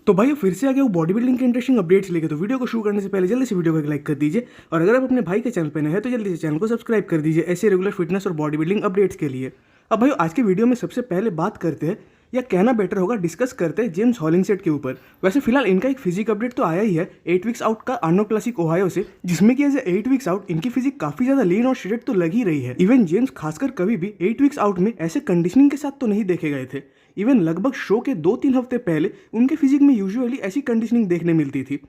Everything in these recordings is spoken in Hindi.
तो भाई फिर से आ गया वो बॉडी बिल्डिंग के इंटरेस्टिंग अपडेट्स लेके। तो वीडियो को शुरू करने से पहले जल्दी से वीडियो को एक लाइक कर दीजिए, और अगर आप अपने भाई के चैनल पे नए हैं तो जल्दी से चैनल को सब्सक्राइब कर दीजिए ऐसे रेगुलर फिटनेस और बॉडी बिल्डिंग अपडेट्स के लिए। अब भाई आज के वीडियो में सबसे पहले बात करते हैं, या कहना बेटर होगा डिस्कस करते हैं जेम्स हॉलिंगसेट के ऊपर। वैसे फिलहाल इनका एक फिजिक अपडेट तो आया ही है 8 वीक्स आउट का आर्नो क्लासिक ओहायो से, जिसमें कि एज 8 वीक्स आउट इनकी फिजिक काफी ज्यादा लीन और श्रेडेड तो लग ही रही है। इवन जेम्स खासकर कभी भी 8 वीक्स आउट में ऐसे कंडीशनिंग के साथ तो नहीं देखे गए थे। इवन लगभग शो के 2-3 हफ्ते पहले उनके फिजिक में यूजुअली ऐसी कंडीशनिंग देखने मिलती थी।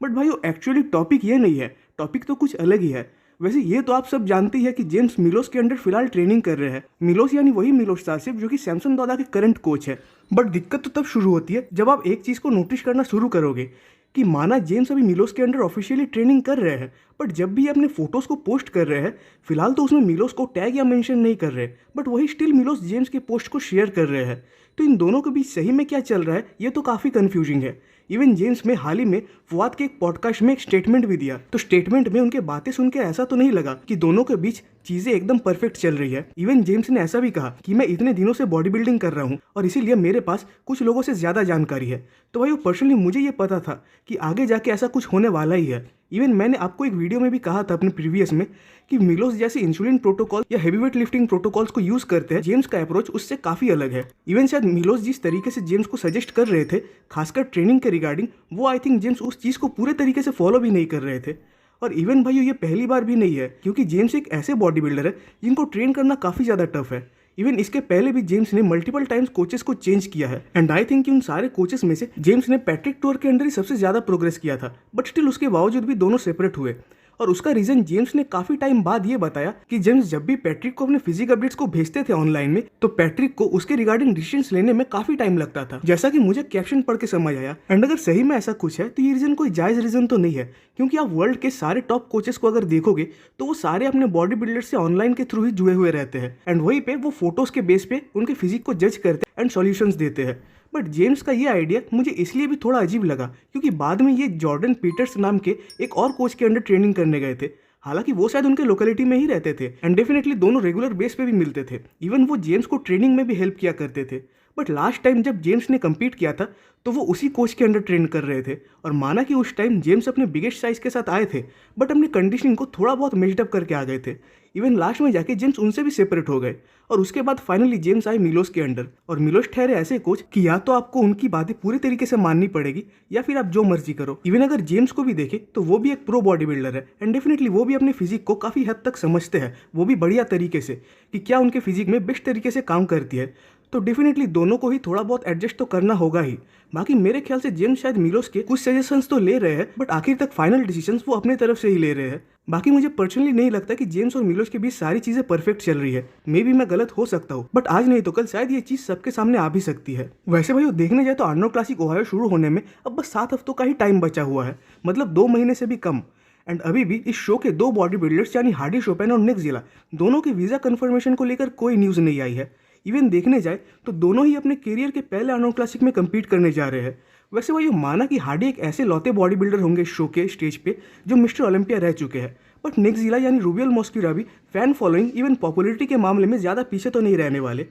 बट भाई वो एक्चुअली टॉपिक ये नहीं है, टॉपिक तो कुछ अलग ही है। वैसे ये तो आप सब जानते ही है कि जेम्स मिलोस के अंडर फिलहाल ट्रेनिंग कर रहे हैं। मिलोस यानी वही मिलोस सासिफ जो कि सैमसन दादा के करंट कोच है। बट दिक्कत तो तब शुरू होती है जब आप एक चीज़ को नोटिस करना शुरू करोगे कि माना जेम्स अभी मिलोस के अंडर ऑफिशियली ट्रेनिंग कर रहे हैं, बट जब भी ये अपने फोटोज़ को पोस्ट कर रहे हैं फिलहाल तो उसमें मिलोस को टैग या मेंशन नहीं कर रहे, बट वही स्टिल मिलोस जेम्स के पोस्ट को शेयर कर रहे हैं। तो इन दोनों के बीच सही में क्या चल रहा है ये तो काफ़ी कन्फ्यूजिंग है। इवन जेम्स में हाल ही में फुआद के एक पॉडकास्ट में एक स्टेटमेंट भी दिया, तो स्टेटमेंट में उनके बातें सुन के ऐसा तो नहीं लगा कि दोनों के बीच चीजें एकदम परफेक्ट चल रही है। इवन जेम्स ने ऐसा भी कहा कि मैं इतने दिनों से बॉडी बिल्डिंग कर रहा हूँ और इसीलिए मेरे पास कुछ लोगों से ज्यादा जानकारी है। तो भाई वो पर्सनली मुझे ये पता था कि आगे जाके ऐसा कुछ होने वाला ही है। इवन मैंने आपको एक वीडियो में भी कहा था अपने प्रीवियस में कि मिलोस जैसे इंसुलिन प्रोटोकॉल या हेवीवेट लिफ्टिंग प्रोटोकॉल्स को यूज करते हैं, जेम्स का अप्रोच उससे काफी अलग है। इवन शायद मिलोस जिस तरीके से जेम्स को सजेस्ट कर रहे थे खासकर ट्रेनिंग के रिगार्डिंग, वो आई थिंक जेम्स उस चीज को पूरे तरीके से फॉलो भी नहीं कर रहे थे। और इवन भाई ये पहली बार भी नहीं है, क्योंकि जेम्स एक ऐसे बॉडी बिल्डर है जिनको ट्रेन करना काफी ज्यादा टफ है। इवन इसके पहले भी जेम्स ने मल्टीपल टाइम्स कोचेस को चेंज किया है, एंड आई थिंक उन सारे कोचेस में से जेम्स ने पैट्रिक टूर के अंदर ही सबसे ज्यादा प्रोग्रेस किया था। बट स्टिल उसके बावजूद भी दोनों सेपरेट हुए, और उसका रीजन जेम्स ने काफी टाइम बाद ये बताया कि जेम्स जब भी पैट्रिक को अपने फिजिक अपडेट्स को भेजते थे ऑनलाइन में, तो पैट्रिक को उसके रिगार्डिंग डिसीजंस लेने में काफी टाइम लगता था, जैसा कि मुझे कैप्शन पढ़ के समझ आया। एंड अगर सही में ऐसा कुछ है तो ये रीजन कोई जायज रीजन तो नहीं है, क्योंकि आप वर्ल्ड के सारे टॉप कोचेस को अगर देखोगे तो वो सारे अपने बॉडी बिल्डर से ऑनलाइन के थ्रू ही जुड़े हुए रहते हैं, एंड वहीं पे वो फोटोज के बेस पे उनके फिजिक को जज करते हैं एंड सॉल्यूशंस देते हैं। बट जेम्स का ये आइडिया मुझे इसलिए भी थोड़ा अजीब लगा क्योंकि बाद में ये जॉर्डन पीटर्स नाम के एक और कोच के अंडर ट्रेनिंग करने गए थे। हालांकि वो शायद उनके लोकेलिटी में ही रहते थे, एंड डेफिनेटली दोनों रेगुलर बेस पे भी मिलते थे। इवन वो जेम्स को ट्रेनिंग में भी हेल्प किया करते थे। बट लास्ट टाइम जब जेम्स ने कम्पीट किया था तो वो उसी कोच के अंडर ट्रेन कर रहे थे, और माना कि उस टाइम जेम्स अपने बिगेस्ट साइज के साथ आए थे, बट अपनी कंडीशनिंग को थोड़ा बहुत मेजडअप करके आ गए थे। इवन लास्ट में जाके जेम्स उनसे भी सेपरेट हो गए, और उसके बाद फाइनली जेम्स आए मिलोस के अंडर, और मिलोस ठहरे ऐसे कोच कि या तो आपको उनकी बातें पूरी तरीके से माननी पड़ेगी या फिर आप जो मर्जी करो। इवन अगर जेम्स को भी देखे तो वो भी एक प्रो बॉडी बिल्डर है, एंड डेफिनेटली वो भी अपने फिजिक को काफी हद तक समझते हैं, वो भी बढ़िया तरीके से कि क्या उनके फिजिक में बेस्ट तरीके से काम करती है। तो डेफिनेटली दोनों को ही थोड़ा बहुत एडजस्ट तो करना होगा ही। बाकी मेरे ख्याल से जेम्स शायद मिलोस के कुछ सजेशंस तो ले रहे हैं, बट आखिर तक फाइनल डिसीजंस वो अपने तरफ से ही ले रहे हैं। बाकी मुझे पर्सनली नहीं लगता कि जेम्स और मिलोस के बीच सारी चीजें परफेक्ट चल रही है। मे बी मैं गलत हो सकता हूँ, बट आज नहीं तो कल शायद ये चीज सबके सामने आ भी सकती है। वैसे भाई देखने जाए तो आर्नो क्लासिक ओहायो शुरू होने में अब बस 7 हफ्तों का ही टाइम बचा हुआ है, मतलब 2 महीने से भी कम। एंड अभी भी इस शो के 2 बॉडी बिल्डर्स यानी हार्डी शोपेन और निक जिला, दोनों के वीजा कंफर्मेशन को लेकर कोई न्यूज नहीं आई है। इवन देखने जाए तो दोनों ही अपने करियर के पहले आर्नो क्लासिक में कम्पीट करने जा रहे हैं। वैसे वो ये माना कि हार्डी एक ऐसे लौते बॉडी बिल्डर होंगे शो के स्टेज पे जो मिस्टर ओलंपिया रह चुके हैं, बट निक जिला यानी रूबियल मॉस्कीरा भी फैन फॉलोइंग इवन पॉपुलरिटी के मामले में ज़्यादा पीछे तो नहीं रहने वाले।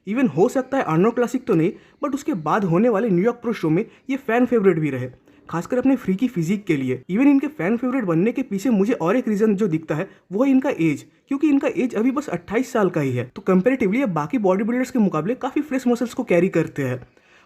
इवन हो सकता है आर्नो क्लासिक तो नहीं, बट उसके बाद होने वाले न्यूयॉर्क प्रो शो में ये फैन फेवरेट भी रहे, खासकर अपने फ्रीकी फिजिक के लिए। इवन इनके फैन फेवरेट बनने के पीछे मुझे और एक रीजन जो दिखता है वो है इनका एज, क्योंकि इनका एज अभी बस 28 साल का ही है, तो कंपैरेटिवली अब बाकी बॉडी बिल्डर्स के मुकाबले काफी फ्रेश मसल्स को कैरी करते हैं।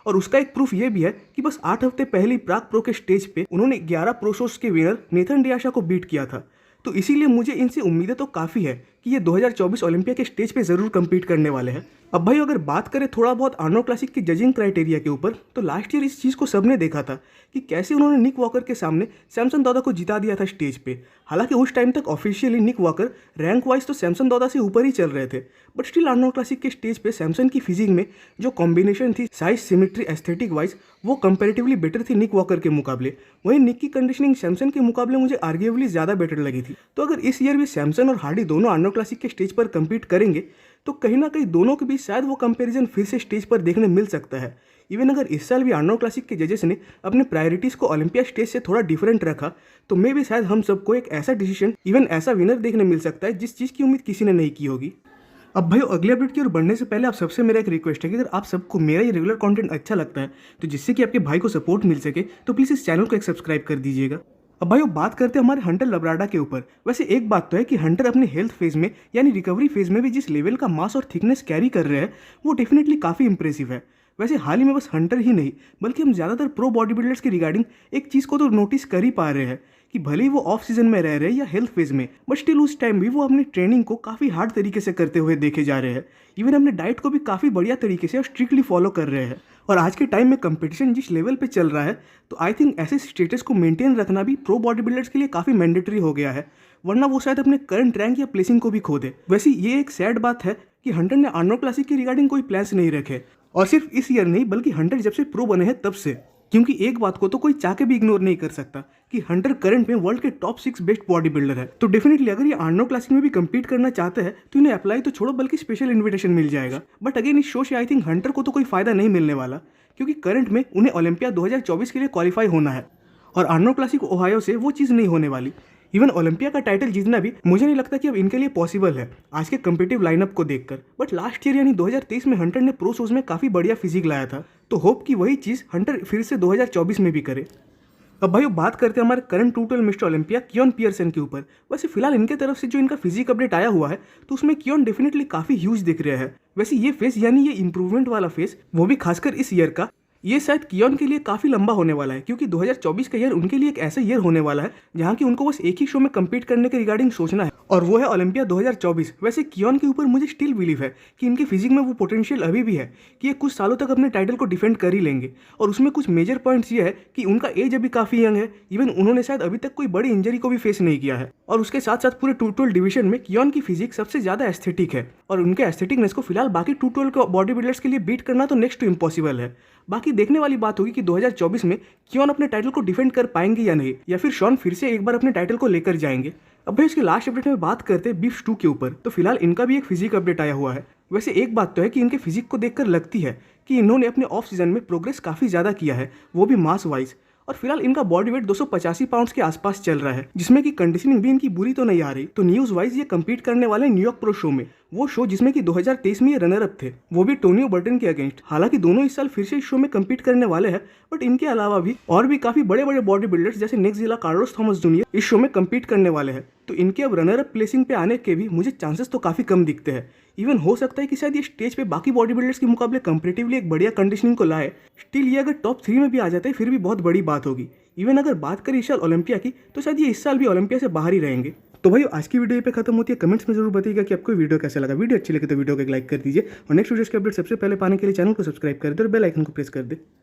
और उसका एक प्रूफ ये भी है कि बस 8 हफ्ते पहले ही प्राग प्रो के स्टेज पे उन्होंने 11 प्रो शोज के विनर नेथन डियाशा को बीट किया था। तो इसीलिए मुझे इनसे उम्मीदें तो काफ़ी है कि ये 2024 ओलंपिया के स्टेज पे ज़रूर कम्पीट करने वाले हैं। अब भाई अगर बात करें थोड़ा बहुत आर्नो क्लासिक की जजिंग क्राइटेरिया के ऊपर, तो लास्ट ईयर इस चीज़ को सबने देखा था कि कैसे उन्होंने निक वॉकर के सामने सैमसन दादा को जिता दिया था स्टेज पे। हालांकि उस टाइम तक ऑफिशियली निक वॉकर रैंक वाइज तो सैमसन दादा से ऊपर ही चल रहे थे, बट स्टिल आर्नो क्लासिक के स्टेज पे सैमसन की फिजिक में जो कॉम्बिनेशन थी साइज सिमेट्री एस्थेटिक वाइज, वो कंपेरेटिवली बेटर थी निक वॉकर के मुकाबले। वहीं निक की कंडीशनिंग सैमसन के मुकाबले मुझे आर्ग्यूएबली ज़्यादा बेटर लगी थी। तो अगर इस ईयर भी सैमसन और हार्डी दोनों आर्नो क्लासिक के स्टेज पर कम्पीट करेंगे तो कहीं ना कहीं दोनों के बीच शायद वो कंपैरिजन फिर से स्टेज पर देखने मिल सकता है। इवन अगर इस साल भी आर्नो क्लासिक के जजेस ने अपने प्रायोरिटीज़ को ओलंपिया स्टेज से थोड़ा डिफरेंट रखा, तो मे भी शायद हम सबको एक ऐसा डिसीजन इवन ऐसा विनर देखने मिल सकता है जिस चीज़ की उम्मीद किसी ने नहीं की होगी। अब भाई अगले अपडेट की ओर बढ़ने से पहले आप सबसे मेरा एक रिक्वेस्ट है कि अगर आप सबको मेरा ये रेगुलर कंटेंट अच्छा लगता है तो जिससे कि आपके भाई को सपोर्ट मिल सके तो प्लीज़ इस चैनल को एक सब्सक्राइब कर दीजिएगा। अब भाई बात करते हैं हमारे हंटर लबराडा के ऊपर। वैसे एक बात तो है कि हंटर अपने हेल्थ फेज में यानी रिकवरी फेज में भी जिस लेवल का मास और थिकनेस कैरी कर रहे हैं वो डेफिनेटली काफ़ी इंप्रेसिव है। वैसे हाल ही में बस हंटर ही नहीं बल्कि हम ज़्यादातर प्रो बॉडी बिल्डर्स के रिगार्डिंग एक चीज़ को तो नोटिस कर ही पा रहे हैं कि भले ही वो ऑफ सीजन में रह रहे हैं या हेल्थ फेज में, बट स्टिल उस टाइम भी वो अपनी ट्रेनिंग को काफ़ी हार्ड तरीके से करते हुए देखे जा रहे हैं। इवन अपने डाइट को भी काफ़ी बढ़िया तरीके से और स्ट्रिक्टली फॉलो कर रहे हैं। और आज के टाइम में कंपटीशन जिस लेवल पे चल रहा है तो आई थिंक ऐसे स्टेटस को मेंटेन रखना भी प्रो बॉडी बिल्डर्स के लिए काफ़ी मैंडेटरी हो गया है, वरना वो शायद अपने करंट रैंक या प्लेसिंग को भी खो दे। वैसे ये एक सैड बात है कि हंटर ने आर्नोल्ड क्लासिक के रिगार्डिंग कोई प्लान्स नहीं रखे, और सिर्फ इस ईयर नहीं बल्कि हंटर जब से प्रो बने हैं तब से। क्योंकि एक बात को तो कोई चाह के भी इग्नोर नहीं कर सकता कि हंटर करंट में वर्ल्ड के टॉप 6 बेस्ट बॉडी बिल्डर है। तो डेफिनेटली अगर ये आर्नोल्ड क्लासिक में भी compete करना चाहते हैं तो इन्हें अप्लाई तो छोड़ो बल्कि स्पेशल इन्विटेशन मिल जाएगा। बट अगेन इस शो से आई थिंक हंटर को तो कोई फायदा नहीं मिलने वाला, क्योंकि करंट में उन्हें ओलंपिया 2024 के लिए क्वालिफाई होना है और आर्नोल्ड क्लासिक ओहायो से वो चीज़ नहीं होने वाली। इवन ओलंपिया का टाइटल जीतना भी मुझे नहीं लगता कि अब इनके लिए पॉसिबल है आज के कम्पिटिटिव लाइनअप को देखकर। बट लास्ट ईयर यानी 2023 में हंटर ने प्रो शोज में काफ़ी बढ़िया फिजिक लाया था, तो होप कि वही चीज़ हंटर फिर से 2024 में भी करे। अब भाई बात करते हैं हमारे current total mister Olympia कियोन Pearson के ऊपर। वैसे फिलहाल इनके तरफ से जो इनका फिजिक अपडेट आया हुआ है तो उसमें कियोन डेफिनेटली काफ़ी ह्यूज दिख रहा है। वैसे ये फेस यानी ये इंप्रूवमेंट वाला फेस, वो भी खासकर इस ईयर का, ये शायद कियोन के लिए काफ़ी लंबा होने वाला है, क्योंकि 2024 का ईयर उनके लिए एक ऐसा ईयर होने वाला है जहाँ की उनको बस एक ही शो में कम्पीट करने के रिगार्डिंग सोचना है, और वो है ओलंपिया 2024। वैसे कियोन के ऊपर मुझे स्टिल बिलीव है कि इनके फिजिक में वो पोटेंशियल अभी भी है कि ये कुछ सालों तक अपने टाइटल को डिफेंड कर ही लेंगे। और उसमें कुछ मेजर पॉइंट्स ये है कि उनका एज अभी काफ़ी यंग है, इवन उन्होंने शायद अभी तक कोई बड़ी इंजरी को भी फेस नहीं किया है, और उसके साथ साथ पूरे 212 डिवीजन में कियोन की फिजिक सबसे ज़्यादा एस्थेटिक है, और उनके एस्थेटिकनेस को फिलहाल बाकी 212 के बॉडी बिल्डर्स के लिए बीट करना तो नेक्स्ट टू इम्पॉसिबल है। बाकी देखने वाली बात होगी कि 2024 में कियोन अपने टाइटल को डिफेंड कर पाएंगे या नहीं, या फिर शॉन फिर से एक बार अपने टाइटल को लेकर जाएंगे। अब भाई इसके लास्ट अपडेट में बात करते हैं बीफ स्टू के ऊपर। तो फिलहाल इनका भी एक फिजिक अपडेट आया हुआ है। वैसे एक बात तो है कि इनके फिजिक को देखकर लगती है कि इन्होंने अपने ऑफ सीजन में प्रोग्रेस काफ़ी ज़्यादा किया है, वो भी मास वाइज। और फिलहाल इनका बॉडी वेट 285 पाउंड्स के आसपास चल रहा है, जिसमें कि कंडीशनिंग भी इनकी बुरी तो नहीं आ रही। तो न्यूज़ वाइज ये कम्पीट करने वाले न्यूयॉर्क प्रो शो में, वो शो जिसमें कि 2023 में ये रनर अप थे, वो भी टोनियो बर्टन के अगेंस्ट। हालांकि दोनों इस साल फिर से इस शो में कम्पीट करने वाले हैं, बट इनके अलावा भी और भी काफ़ी बड़े बड़े बॉडी बिल्डर्स जैसे नेक्स्ट जिला कार्लोस थॉमस जूनियर इस शो में कम्पीट करने वाले हैं। तो इनके अब रनर अप प्लेसिंग पे आने के भी मुझे चांसेस तो काफ़ी कम दिखते हैं। इवन हो सकता है कि शायद ये स्टेज पे बाकी बॉडी बिल्डर्स के मुकाबले कंपेरेटिवली एक बढ़िया कंडीशनिंग को लाए। स्टिल ये अगर टॉप 3 में भी आ जाते हैं फिर भी बहुत बड़ी बात होगी। इवन अगर बात करें इस साल ओलंपिया की तो शायद ये इस साल भी ओलंपिया से बाहर ही रहेंगे। तो भाई आज की वीडियो पे खत्म होती है। कमेंट्स में जरूर बताइएगा कि आपको वीडियो कैसा लगा। वीडियो अच्छी लगे तो वीडियो को एक लाइक कर दीजिए और नेक्स्ट वीडियोस के अपडेट सबसे पहले पाने के लिए चैनल को सब्सक्राइब कर दे और बेल आइकन को प्रेस कर दे।